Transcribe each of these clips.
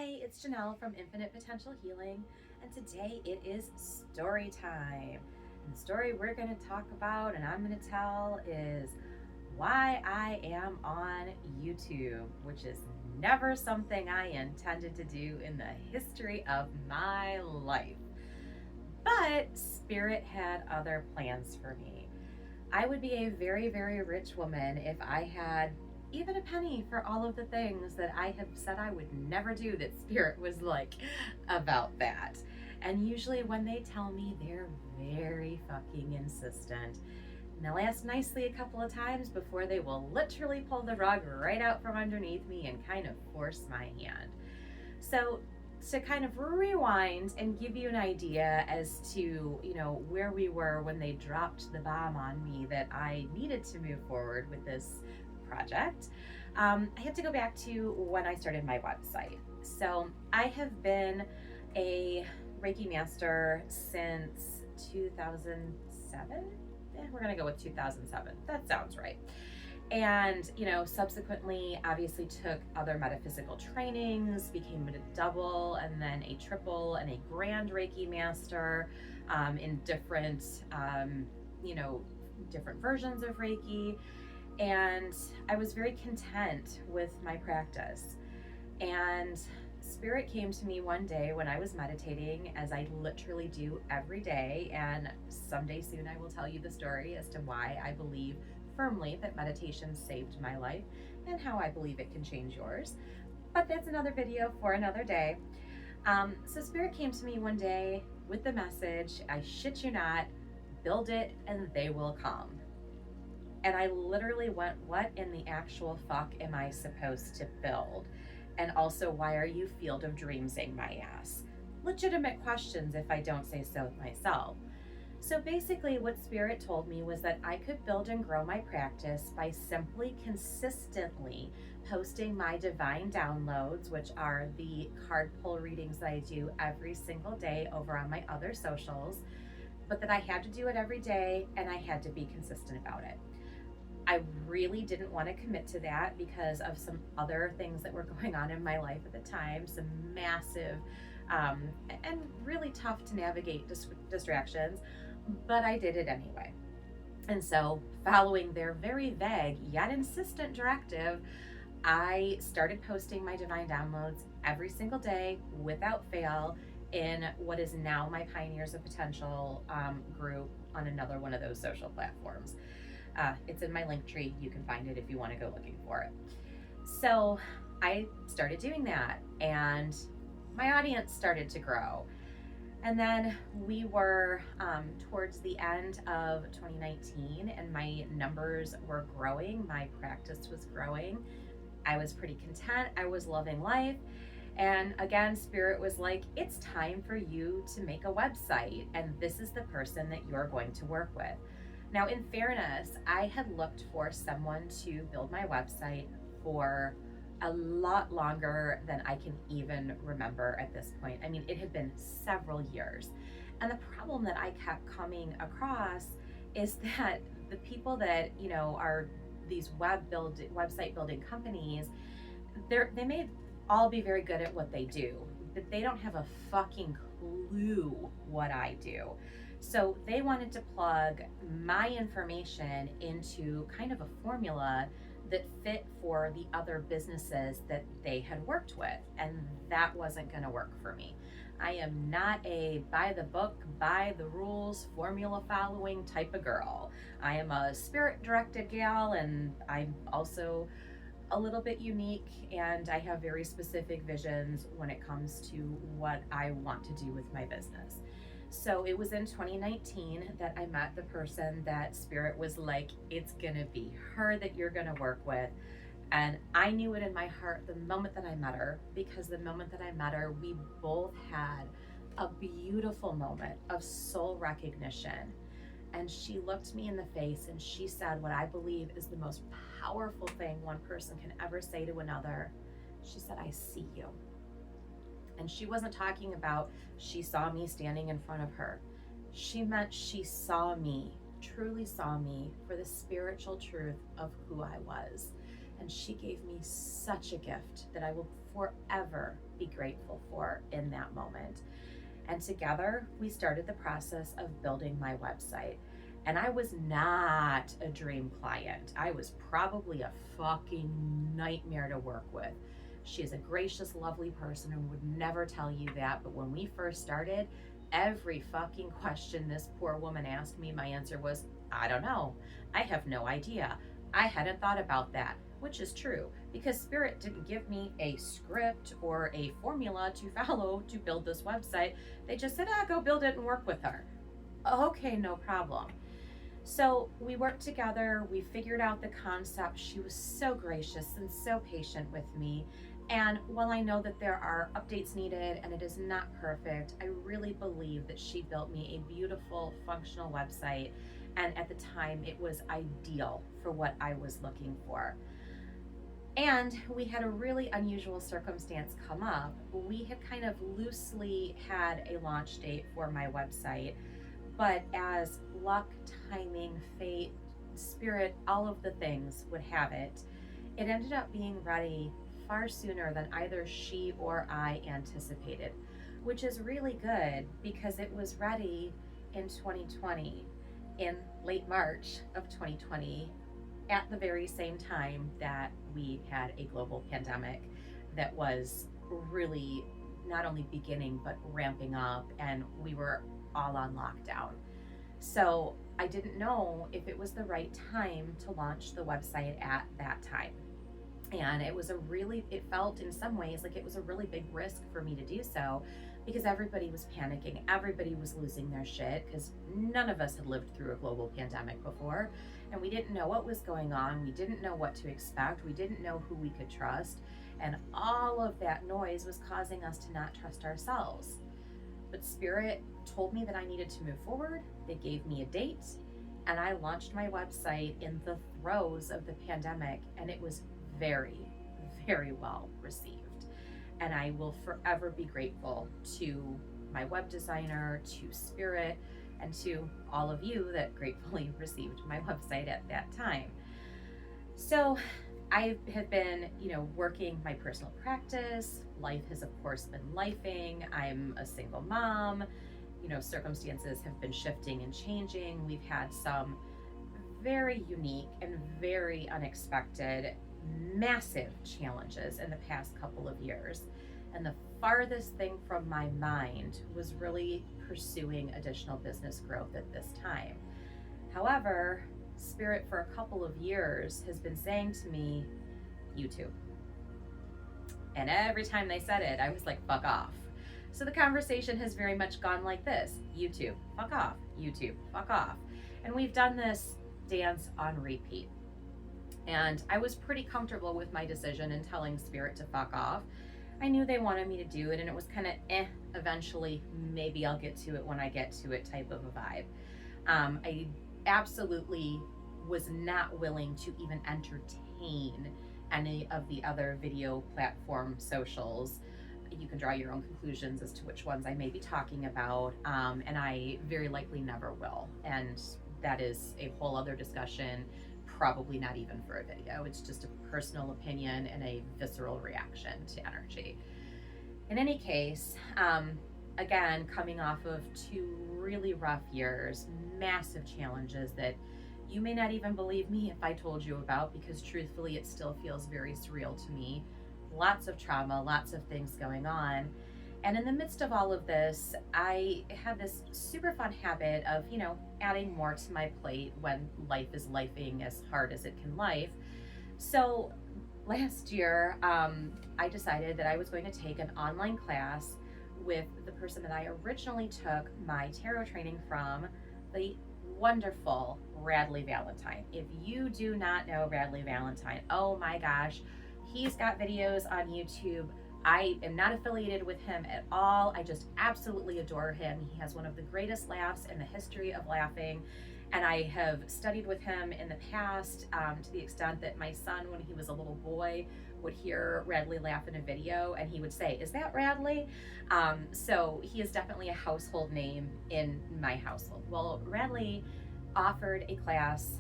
Hi, it's Janelle from Infinite Potential Healing, and today it is story time. And the story we're going to talk about and I'm going to tell is why I am on YouTube, which is never something I intended to do in the history of my life. But Spirit had other plans for me. I would be a very, very rich woman if I had even a penny for all of the things that I have said I would never do, that Spirit was like about that. And usually when they tell me, they're very fucking insistent. And they'll ask nicely a couple of times before they will literally pull the rug right out from underneath me and kind of force my hand. So to kind of rewind and give you an idea as to, where we were when they dropped the bomb on me that I needed to move forward with this project, I have to go back to when I started my website. So I have been a Reiki master since 2007. We're going to go with 2007. That sounds right. And, subsequently, obviously took other metaphysical trainings, became a double and then a triple and a grand Reiki master in different, different versions of Reiki. And I was very content with my practice. And Spirit came to me one day when I was meditating, as I literally do every day. And someday soon I will tell you the story as to why I believe firmly that meditation saved my life and how I believe it can change yours. But that's another video for another day. So Spirit came to me one day with the message, I shit you not, build it and they will come. And I literally went, what in the actual fuck am I supposed to build? And also, why are you Field of Dreamsing my ass? Legitimate questions if I don't say so myself. So basically what Spirit told me was that I could build and grow my practice by simply consistently posting my divine downloads, which are the card pull readings that I do every single day over on my other socials, but that I had to do it every day and I had to be consistent about it. I really didn't want to commit to that because of some other things that were going on in my life at the time, some massive and really tough to navigate distractions, but I did it anyway. And so, following their very vague yet insistent directive, I started posting my divine downloads every single day without fail in what is now my Pioneers of Potential group on another one of those social platforms. It's in my link tree. You can find it if you want to go looking for it. So I started doing that and my audience started to grow. And then we were towards the end of 2019 and my numbers were growing. My practice was growing. I was pretty content. I was loving life. And again, Spirit was like, it's time for you to make a website. And this is the person that you're going to work with. Now, in fairness, I had looked for someone to build my website for a lot longer than I can even remember at this point. I mean, it had been several years. And the problem that I kept coming across is that the people that, are these website building companies, they may all be very good at what they do, but they don't have a fucking clue what I do. So they wanted to plug my information into kind of a formula that fit for the other businesses that they had worked with. And that wasn't going to work for me. I am not a by the book, by the rules, formula following type of girl. I am a spirit directed gal, and I'm also a little bit unique, and I have very specific visions when it comes to what I want to do with my business. So it was in 2019 that I met the person that Spirit was like, it's gonna be her that you're gonna work with. And I knew it in my heart the moment that I met her, because the moment that I met her, we both had a beautiful moment of soul recognition. And she looked me in the face and she said what I believe is the most powerful thing one person can ever say to another. She said, I see you. And she wasn't talking about she saw me standing in front of her. She meant she saw me, truly saw me for the spiritual truth of who I was. And she gave me such a gift that I will forever be grateful for in that moment. And together, we started the process of building my website. And I was not a dream client. I was probably a fucking nightmare to work with. She is a gracious, lovely person and would never tell you that. But when we first started, every fucking question this poor woman asked me, my answer was, I don't know. I have no idea. I hadn't thought about that, which is true because Spirit didn't give me a script or a formula to follow to build this website. They just said, go build it and work with her. Okay, no problem. So we worked together, we figured out the concept. She was so gracious and so patient with me. And while I know that there are updates needed and it is not perfect, I really believe that she built me a beautiful, functional website. And at the time, it was ideal for what I was looking for. And we had a really unusual circumstance come up. We had kind of loosely had a launch date for my website, but as luck, timing, fate, Spirit, all of the things would have it, it ended up being ready far sooner than either she or I anticipated, which is really good because it was ready in 2020, in late March of 2020, at the very same time that we had a global pandemic that was really not only beginning but ramping up, and we were all on lockdown. So I didn't know if it was the right time to launch the website at that time. And it felt in some ways like it was a really big risk for me to do so because everybody was panicking. Everybody was losing their shit because none of us had lived through a global pandemic before. And we didn't know what was going on. We didn't know what to expect. We didn't know who we could trust. And all of that noise was causing us to not trust ourselves. But Spirit told me that I needed to move forward. They gave me a date. And I launched my website in the throes of the pandemic. And it was very, very well received. And I will forever be grateful to my web designer, to Spirit, and to all of you that gratefully received my website at that time. So I have been, working my personal practice. Life has, of course, been lifing. I'm a single mom. Circumstances have been shifting and changing. We've had some very unique and very unexpected, massive challenges in the past couple of years. And the farthest thing from my mind was really pursuing additional business growth at this time. However, Spirit for a couple of years has been saying to me, YouTube. And every time they said it, I was like, fuck off. So the conversation has very much gone like this: YouTube, fuck off, YouTube, fuck off. And we've done this dance on repeat. And I was pretty comfortable with my decision in telling Spirit to fuck off. I knew they wanted me to do it, and it was kind of eventually, maybe I'll get to it when I get to it type of a vibe. I absolutely was not willing to even entertain any of the other video platform socials. You can draw your own conclusions as to which ones I may be talking about, and I very likely never will. And that is a whole other discussion, probably not even for a video. It's just a personal opinion and a visceral reaction to energy. In any case, again, coming off of 2 really rough years, massive challenges that you may not even believe me if I told you about, because truthfully, it still feels very surreal to me. Lots of trauma, lots of things going on. And in the midst of all of this, I had this super fun habit of, adding more to my plate when life is lifing as hard as it can life. So last year, I decided that I was going to take an online class with the person that I originally took my tarot training from, the wonderful Radley Valentine. If you do not know Radley Valentine, oh my gosh, he's got videos on YouTube. I am not affiliated with him at all. I just absolutely adore him. He has one of the greatest laughs in the history of laughing. And I have studied with him in the past to the extent that my son, when he was a little boy, would hear Radley laugh in a video and he would say, "Is that Radley?" So he is definitely a household name in my household. Well, Radley offered a class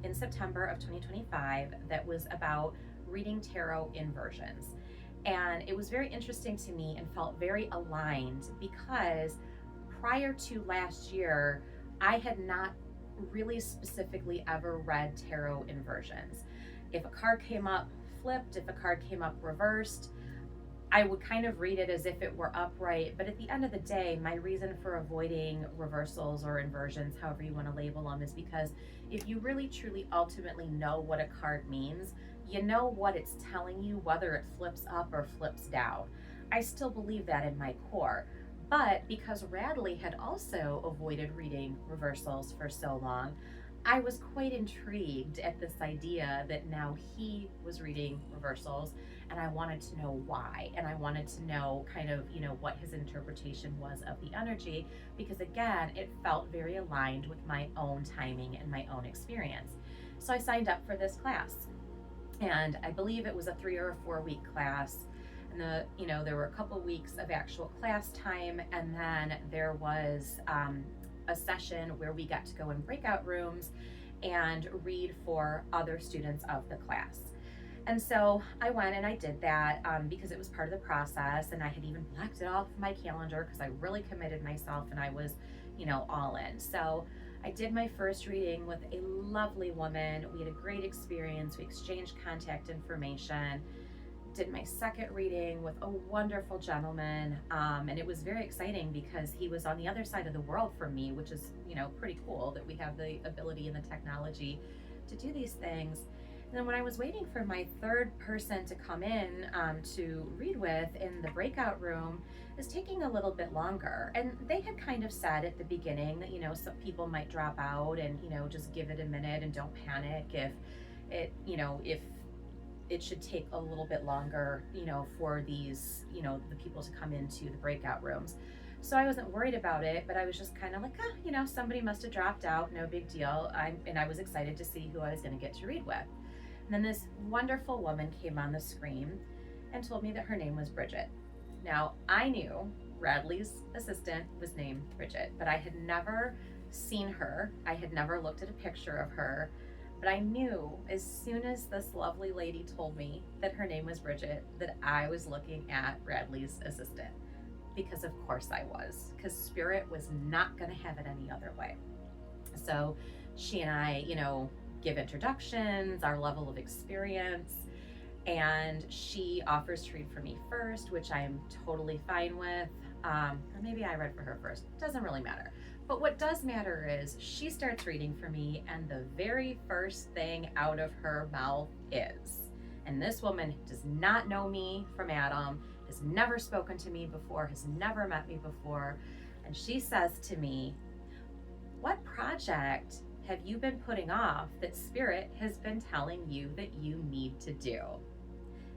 in September of 2025 that was about reading tarot inversions. And it was very interesting to me and felt very aligned because prior to last year, I had not really specifically ever read tarot inversions. If a card came up flipped, if a card came up reversed, I would kind of read it as if it were upright. But at the end of the day, my reason for avoiding reversals or inversions, however you want to label them, is because if you really truly ultimately know what a card means, you know what it's telling you, whether it flips up or flips down. I still believe that in my core. But because Radley had also avoided reading reversals for so long, I was quite intrigued at this idea that now he was reading reversals, and I wanted to know why. And I wanted to know kind of, what his interpretation was of the energy, because again, it felt very aligned with my own timing and my own experience. So I signed up for this class, and I believe it was a 3 or a 4 week class. And there were a couple weeks of actual class time, and then there was a session where we got to go in breakout rooms and read for other students of the class. And so I went and I did that because it was part of the process, and I had even blocked it off my calendar because I really committed myself and I was, all in. So I did my first reading with a lovely woman. We had a great experience. We exchanged contact information. Did my second reading with a wonderful gentleman, and it was very exciting because he was on the other side of the world from me, which is pretty cool that we have the ability and the technology to do these things. And then when I was waiting for my third person to come in to read with in the breakout room, it was taking a little bit longer. And they had kind of said at the beginning that some people might drop out and just give it a minute and don't panic if it should take a little bit longer, for these, the people to come into the breakout rooms. So I wasn't worried about it, but I was just kind of like, somebody must have dropped out, no big deal. And I was excited to see who I was going to get to read with. And then this wonderful woman came on the screen and told me that her name was Bridget. Now, I knew Radley's assistant was named Bridget, but I had never seen her. I had never looked at a picture of her. But I knew as soon as this lovely lady told me that her name was Bridget, that I was looking at Radley's assistant. Because of course I was, because Spirit was not going to have it any other way. So she and I, give introductions, our level of experience, and she offers to read for me first, which I'm totally fine with. Or maybe I read for her first. Doesn't really matter. But what does matter is she starts reading for me, and the very first thing out of her mouth is, and this woman does not know me from Adam, has never spoken to me before, has never met me before, and she says to me, "What project have you been putting off that Spirit has been telling you that you need to do?"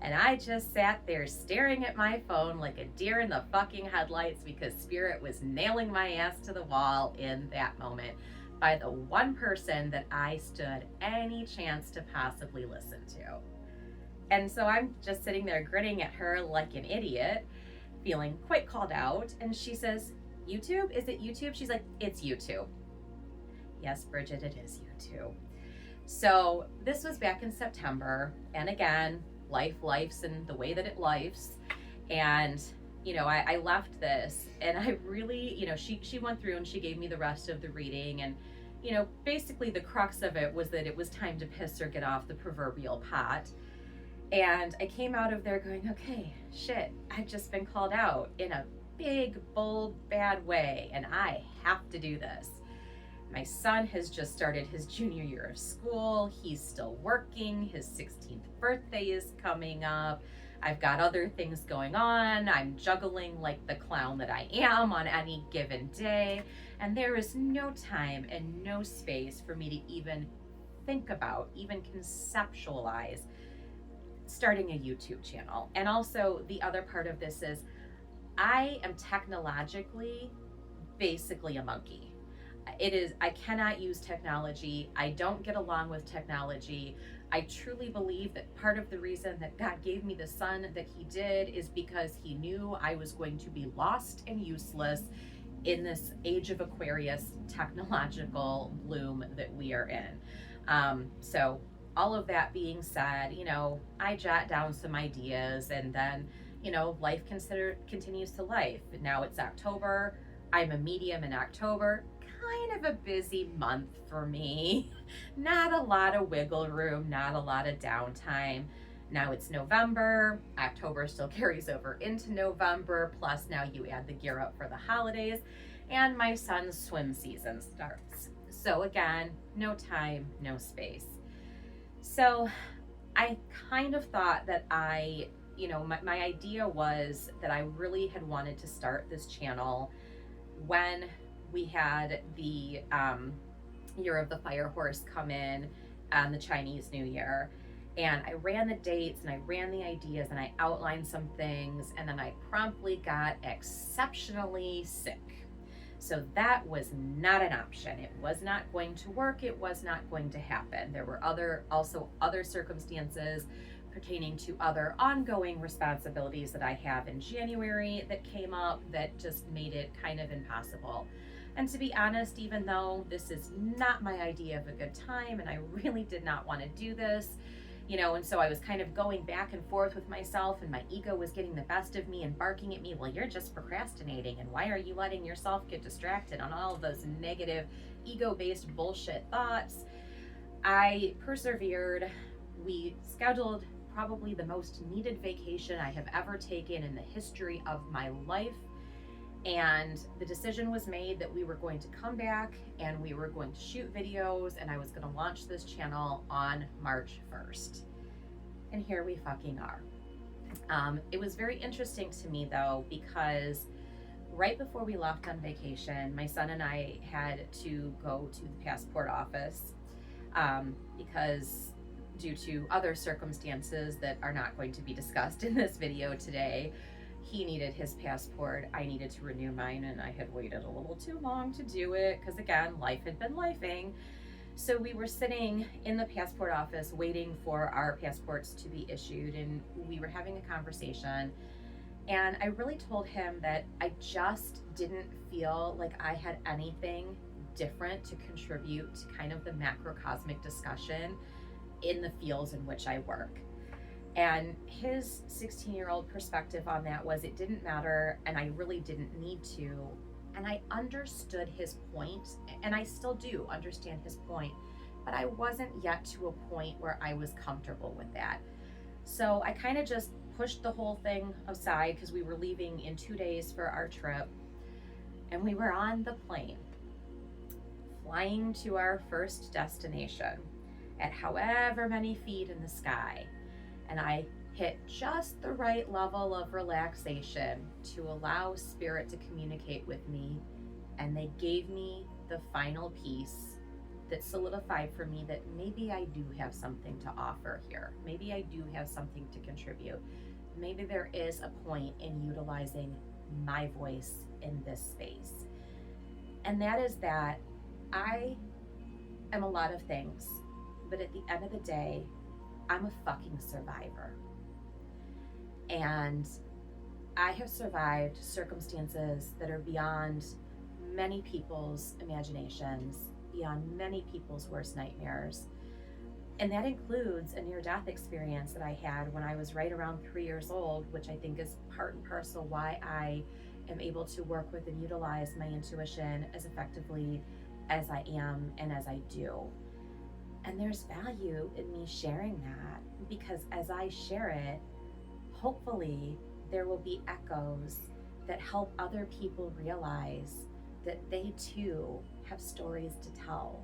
And I just sat there staring at my phone like a deer in the fucking headlights, because Spirit was nailing my ass to the wall in that moment by the one person that I stood any chance to possibly listen to. And so I'm just sitting there grinning at her like an idiot, feeling quite called out. And she says, "YouTube? Is it YouTube?" She's like, "It's YouTube." Yes, Bridget, it is YouTube. So this was back in September. And again, life's and the way that it lifes. And, I left this, and I really, she went through and she gave me the rest of the reading. And, basically the crux of it was that it was time to piss or get off the proverbial pot. And I came out of there going, okay, shit, I've just been called out in a big, bold, bad way, and I have to do this. My son has just started his junior year of school. He's still working. His 16th birthday is coming up. I've got other things going on. I'm juggling like the clown that I am on any given day. And there is no time and no space for me to even think about, even conceptualize starting a YouTube channel. And also the other part of this is I am technologically basically a monkey. I cannot use technology. I don't get along with technology. I truly believe that part of the reason that God gave me the son that he did is because he knew I was going to be lost and useless in this age of Aquarius technological bloom that we are in. So all of that being said, I jot down some ideas, and then, life continues to life. Now it's October. I'm a medium in October. Kind of a busy month for me. Not a lot of wiggle room, not a lot of downtime. Now it's November. October still carries over into November. Plus, now you add the gear up for the holidays, and my son's swim season starts. So, again, no time, no space. So, I kind of thought that my idea was that I really had wanted to start this channel when we had the Year of the Fire Horse come in on the Chinese New Year. And I ran the dates and I ran the ideas and I outlined some things, and then I promptly got exceptionally sick. So that was not an option. It was not going to work. It was not going to happen. There were also other circumstances pertaining to other ongoing responsibilities that I have in January that came up that just made it kind of impossible. And to be honest, even though this is not my idea of a good time and I really did not want to do this, and so I was kind of going back and forth with myself, and my ego was getting the best of me and barking at me, well, you're just procrastinating, and why are you letting yourself get distracted on all of those negative ego-based bullshit thoughts? I persevered. We scheduled probably the most needed vacation I have ever taken in the history of my life. And the decision was made that we were going to come back and we were going to shoot videos, and I was going to launch this channel on March 1st. And here we fucking are. It was very interesting to me though, because right before we left on vacation, my son and I had to go to the passport office because due to other circumstances that are not going to be discussed in this video today, he needed his passport, I needed to renew mine, and I had waited a little too long to do it because, again, life had been lifing. So we were sitting in the passport office waiting for our passports to be issued, and we were having a conversation, and I really told him that I just didn't feel like I had anything different to contribute to kind of the macrocosmic discussion in the fields in which I work. And his 16-year-old perspective on that was it didn't matter, and I really didn't need to. And I understood his point, and I still do understand his point, but I wasn't yet to a point where I was comfortable with that. So I kind of just pushed the whole thing aside because we were leaving in 2 days for our trip, and we were on the plane, flying to our first destination at however many feet in the sky. And I hit just the right level of relaxation to allow spirit to communicate with me. And they gave me the final piece that solidified for me that maybe I do have something to offer here. Maybe I do have something to contribute. Maybe there is a point in utilizing my voice in this space. And that is that I am a lot of things, but at the end of the day, I'm a fucking survivor. And I have survived circumstances that are beyond many people's imaginations, beyond many people's worst nightmares. And that includes a near-death experience that I had when I was right around 3 years old, which I think is part and parcel why I am able to work with and utilize my intuition as effectively as I am and as I do. And there's value in me sharing that, because as I share it, hopefully there will be echoes that help other people realize that they too have stories to tell.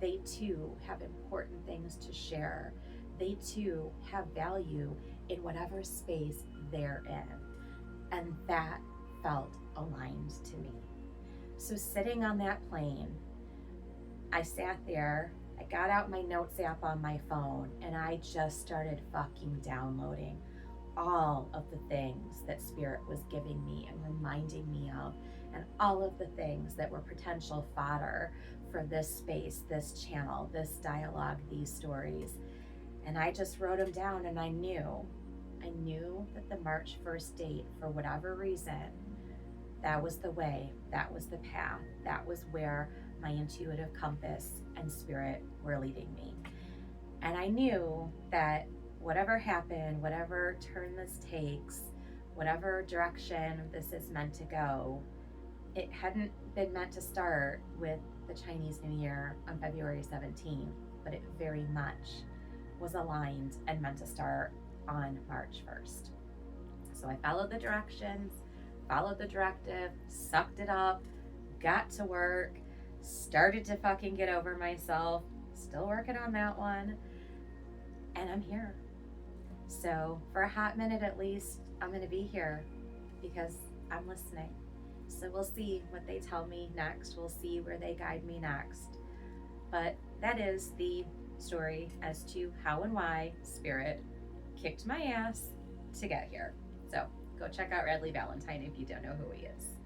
They too have important things to share. They too have value in whatever space they're in. And that felt aligned to me. So sitting on that plane, I sat there, I got out my notes app on my phone, and I just started fucking downloading all of the things that Spirit was giving me and reminding me of, and all of the things that were potential fodder for this space, this channel, this dialogue, these stories. And I just wrote them down, and I knew that the March 1st date, for whatever reason, that was the way, that was the path, that was where my intuitive compass and spirit were leading me. And I knew that whatever happened, whatever turn this takes, whatever direction this is meant to go, it hadn't been meant to start with the Chinese New Year on February 17th, but it very much was aligned and meant to start on March 1st. So I followed the directions, followed the directive, sucked it up, got to work, started to fucking get over myself, still working on that one, and I'm here. So for a hot minute at least, I'm going to be here because I'm listening. So we'll see what they tell me next. We'll see where they guide me next. But that is the story as to how and why Spirit kicked my ass to get here. So go check out Radley Valentine if you don't know who he is.